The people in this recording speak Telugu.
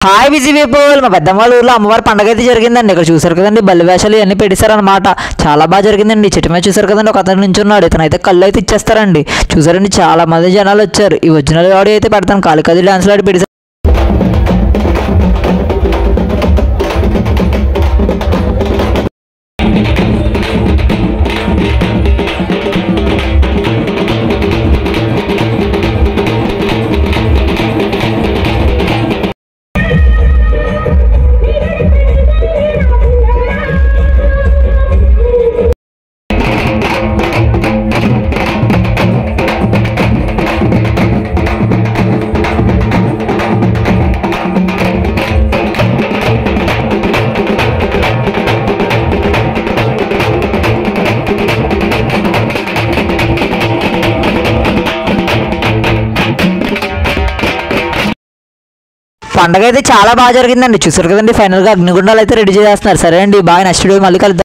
హాయ్ బిజీ పీపుల్, మా పెద్దమ్మ ఊర్లో అమ్మవారి పండుగ అయితే జరిగిందండి. ఇక్కడ చూసారు కదండి, బల్లి వేషాలు ఇవన్నీ పెట్టేశారనమాట. చాలా బాగా జరిగిందండి. చెట్టు మీద చూసారు కదండి, ఒక అతను నుంచి ఉన్నాడు. ఇతనైతే కళ్ళు అయితే ఇచ్చేస్తారండి. చూసారండి, చాలా మంది జనాలు వచ్చారు. ఈ ఒరిజినల్ ఆడియో అయితే పెడతాను. కాళికది డాన్స్లు ఆడి పెట్టేశారు. పండగ అయితే చాలా బాగా జరిగిందండి. చూసారు కదండి, ఫైనల్గా అగ్నిగుండాలు అయితే రెడీ చేస్తున్నారు. సరే అండి, బాగా నెక్స్ట్ వీడియో మళ్ళీ కలుద్దాం.